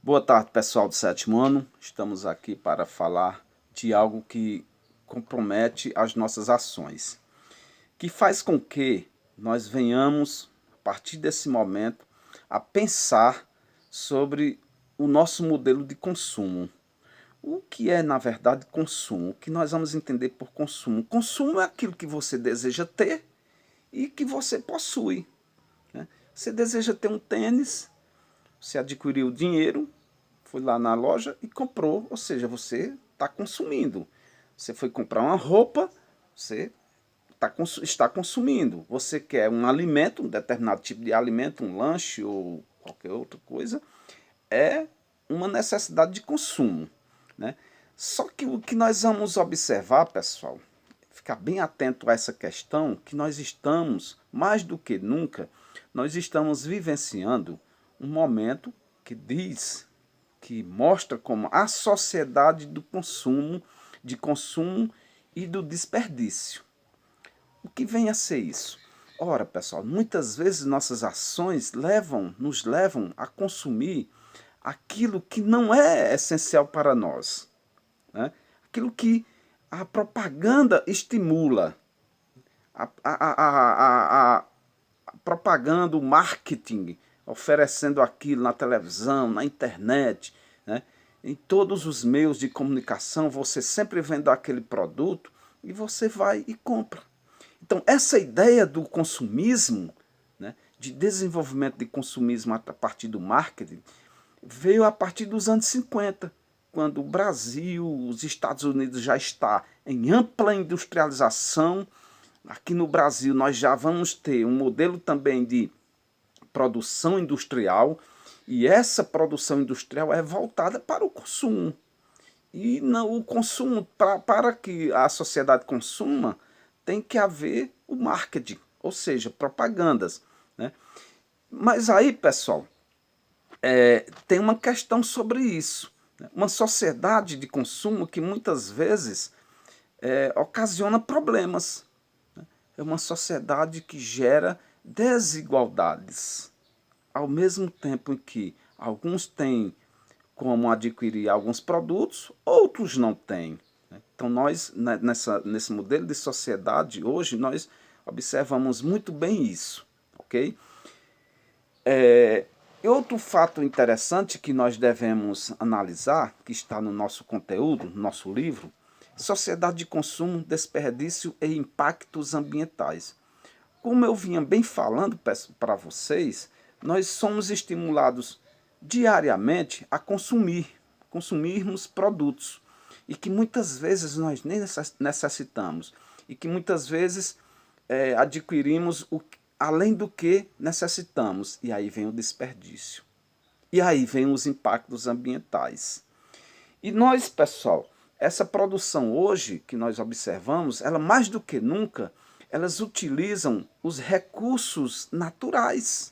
Boa tarde, pessoal do sétimo ano. Estamos aqui para falar de algo que compromete as nossas ações, que faz com que nós venhamos, a partir desse momento, a pensar sobre o nosso modelo de consumo. O que é, na verdade, consumo? O que nós vamos entender por consumo? Consumo é aquilo que você deseja ter e que você possui, né? Você deseja ter um tênis, você adquiriu dinheiro, foi lá na loja e comprou, ou seja, você está consumindo. Você foi comprar uma roupa, você está consumindo. Você quer um alimento, um determinado tipo de alimento, um lanche ou qualquer outra coisa, é uma necessidade de consumo, né? Só que o que nós vamos observar, pessoal, ficar bem atento a essa questão, que nós estamos, mais do que nunca, nós estamos vivenciando um momento que diz, que mostra como a sociedade do consumo, de consumo e do desperdício. O que vem a ser isso? Ora, pessoal, muitas vezes nossas ações nos levam a consumir aquilo que não é essencial para nós, né? Aquilo que a propaganda estimula, a propaganda, o marketing, oferecendo aquilo na televisão, na internet, né? Em todos os meios de comunicação, você sempre vendo aquele produto e você vai e compra. Então, essa ideia do consumismo, né, de desenvolvimento de consumismo a partir do marketing, veio a partir dos anos 50, quando o Brasil, os Estados Unidos já está em ampla industrialização. Aqui no Brasil nós já vamos ter um modelo também de produção industrial, e essa produção industrial é voltada para o consumo. E não, o consumo, para que a sociedade consuma, tem que haver o marketing, ou seja, propagandas, né? Mas aí, pessoal, tem uma questão sobre isso, né? Uma sociedade de consumo que muitas vezes ocasiona problemas. É uma sociedade que gera desigualdades. Ao mesmo tempo em que alguns têm como adquirir alguns produtos, outros não têm, né? Então nós, nesse modelo de sociedade, hoje, nós observamos muito bem isso, ok? Outro fato interessante que nós devemos analisar, que está no nosso conteúdo, no nosso livro, Sociedade de Consumo, Desperdício e Impactos Ambientais. Como eu vinha bem falando para vocês, nós somos estimulados diariamente a consumirmos produtos, e que muitas vezes nós nem necessitamos, e que muitas vezes adquirimos além do que necessitamos, e aí vem o desperdício. E aí vem os impactos ambientais. E nós, pessoal, essa produção hoje que nós observamos, ela mais do que nunca, elas utilizam os recursos naturais.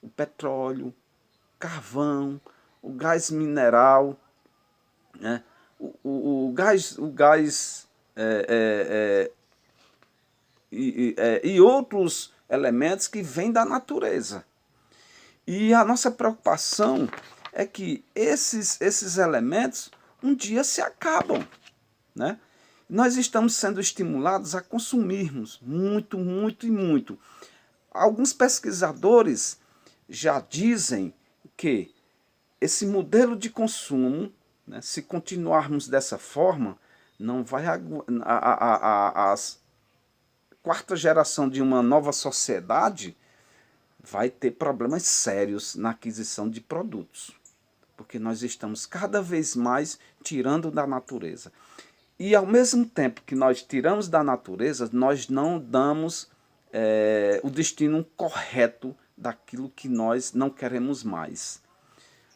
O petróleo, carvão, o gás mineral, né? O gás e outros elementos que vêm da natureza. E a nossa preocupação é que esses elementos um dia se acabam, né? Nós estamos sendo estimulados a consumirmos muito, muito e muito. Alguns pesquisadores já dizem que esse modelo de consumo, né, se continuarmos dessa forma, não vai a quarta geração de uma nova sociedade vai ter problemas sérios na aquisição de produtos, porque nós estamos cada vez mais tirando da natureza. E ao mesmo tempo que nós tiramos da natureza, nós não damos o destino correto daquilo que nós não queremos mais.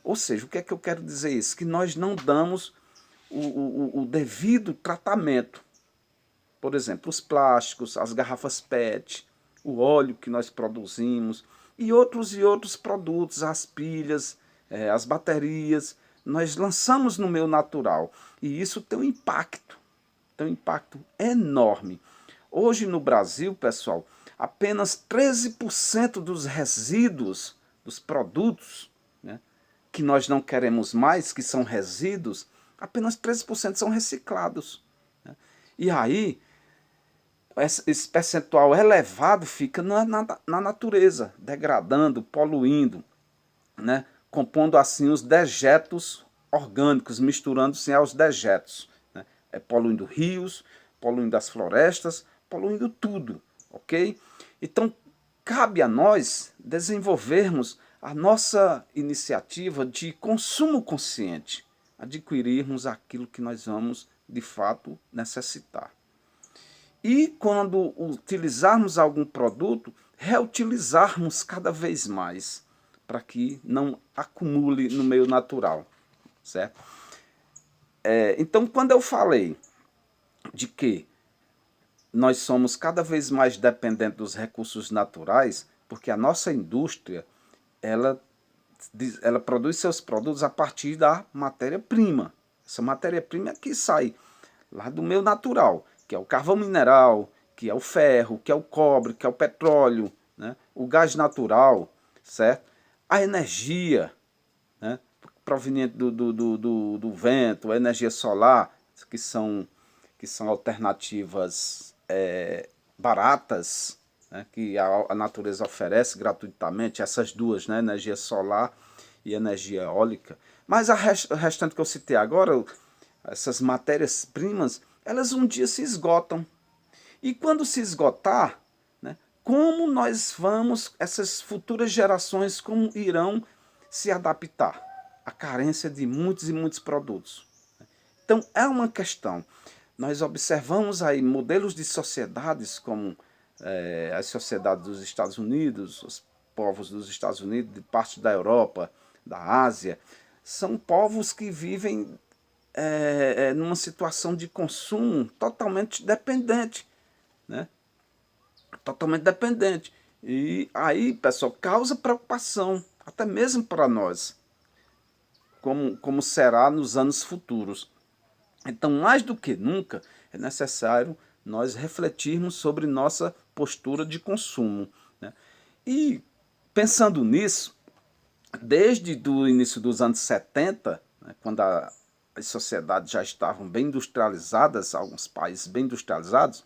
Ou seja, o que é que eu quero dizer isso? Que nós não damos o devido tratamento. Por exemplo, os plásticos, as garrafas PET, o óleo que nós produzimos e outros produtos, as pilhas, as baterias, nós lançamos no meio natural e isso tem um impacto enorme. Hoje no Brasil, pessoal, apenas 13% dos resíduos dos produtos, né, que nós não queremos mais, que são resíduos, apenas 13% são reciclados. E aí, esse percentual elevado fica na natureza, degradando, poluindo, né? Compondo assim os dejetos orgânicos, misturando-se aos dejetos, né? Poluindo rios, poluindo as florestas, poluindo tudo, ok? Então, cabe a nós desenvolvermos a nossa iniciativa de consumo consciente, adquirirmos aquilo que nós vamos, de fato, necessitar. E quando utilizarmos algum produto, reutilizarmos cada vez mais, para que não acumule no meio natural, certo? Então, quando eu falei de que nós somos cada vez mais dependentes dos recursos naturais, porque a nossa indústria, ela produz seus produtos a partir da matéria-prima. Essa matéria-prima é que sai lá do meio natural, que é o carvão mineral, que é o ferro, que é o cobre, que é o petróleo, né? O gás natural, certo? A energia, né? Proveniente do vento, a energia solar, que são alternativas baratas, né? Que a natureza oferece gratuitamente, essas duas, né? Energia solar e energia eólica. Mas o restante que eu citei agora, essas matérias-primas, elas um dia se esgotam. E quando se esgotar, né, como nós vamos, essas futuras gerações, como irão se adaptar à carência de muitos e muitos produtos? Então, é uma questão. Nós observamos aí modelos de sociedades como as sociedades dos Estados Unidos, os povos dos Estados Unidos, de parte da Europa, da Ásia, são povos que vivem numa situação de consumo totalmente dependente, né? Totalmente dependente. E aí, pessoal, causa preocupação, até mesmo para nós, como será nos anos futuros. Então, mais do que nunca, é necessário nós refletirmos sobre nossa postura de consumo, né? E, pensando nisso, desde o início dos anos 70, né, quando as sociedades já estavam bem industrializadas, alguns países bem industrializados,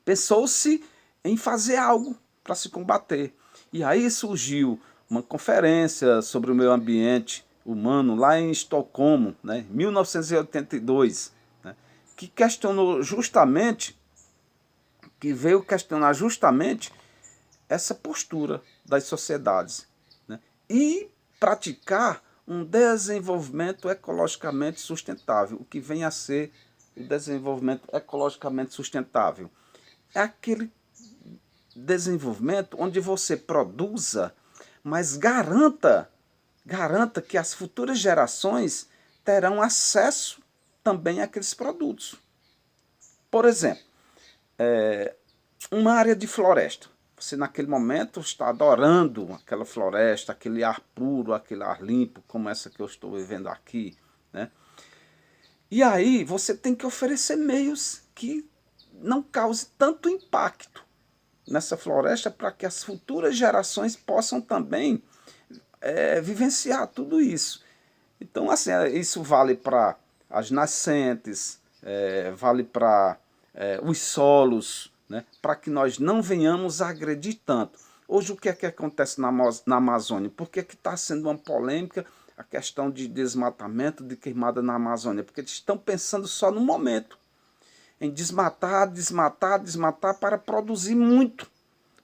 pensou-se em fazer algo para se combater. E aí surgiu uma conferência sobre o meio ambiente humano lá em Estocolmo, né, em 1982, né, que questionou justamente, que veio questionar justamente essa postura das sociedades, né, e praticar um desenvolvimento ecologicamente sustentável. O que vem a ser o desenvolvimento ecologicamente sustentável? É aquele desenvolvimento onde você produza, mas garanta que as futuras gerações terão acesso também àqueles produtos. Por exemplo, uma área de floresta. Você naquele momento está adorando aquela floresta, aquele ar puro, aquele ar limpo, como essa que eu estou vivendo aqui, né? E aí você tem que oferecer meios que não cause tanto impacto nessa floresta para que as futuras gerações possam também vivenciar tudo isso. Então, assim, isso vale para as nascentes, vale para os solos, né, para que nós não venhamos a agredir tanto. Hoje, o que é que acontece na Amazônia? Por que está sendo uma polêmica a questão de desmatamento, de queimada na Amazônia? Porque eles estão pensando só no momento, em desmatar, desmatar, desmatar para produzir muito,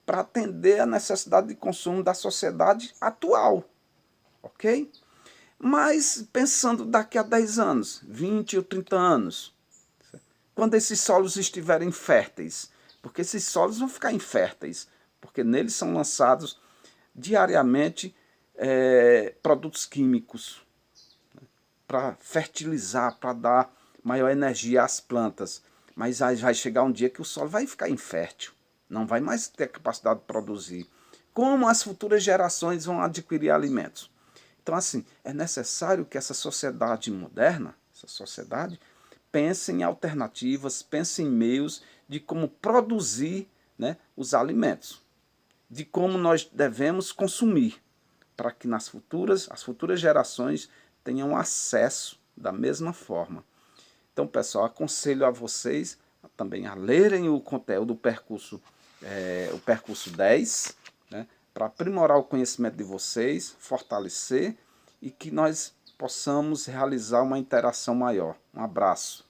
para atender a necessidade de consumo da sociedade atual, ok? Mas pensando daqui a 10 anos, 20 ou 30 anos, quando esses solos estiverem férteis, porque esses solos vão ficar inférteis, porque neles são lançados diariamente produtos químicos, né, para fertilizar, para dar maior energia às plantas. Mas aí vai chegar um dia que o solo vai ficar infértil, não vai mais ter capacidade de produzir. Como as futuras gerações vão adquirir alimentos? Então, assim, é necessário que essa sociedade moderna, essa sociedade, pense em alternativas, pense em meios de como produzir, né, os alimentos, de como nós devemos consumir. para que as futuras gerações tenham acesso da mesma forma. Então, pessoal, aconselho a vocês também a lerem o conteúdo do percurso, o percurso 10, né, para aprimorar o conhecimento de vocês, fortalecer e que nós possamos realizar uma interação maior. Um abraço.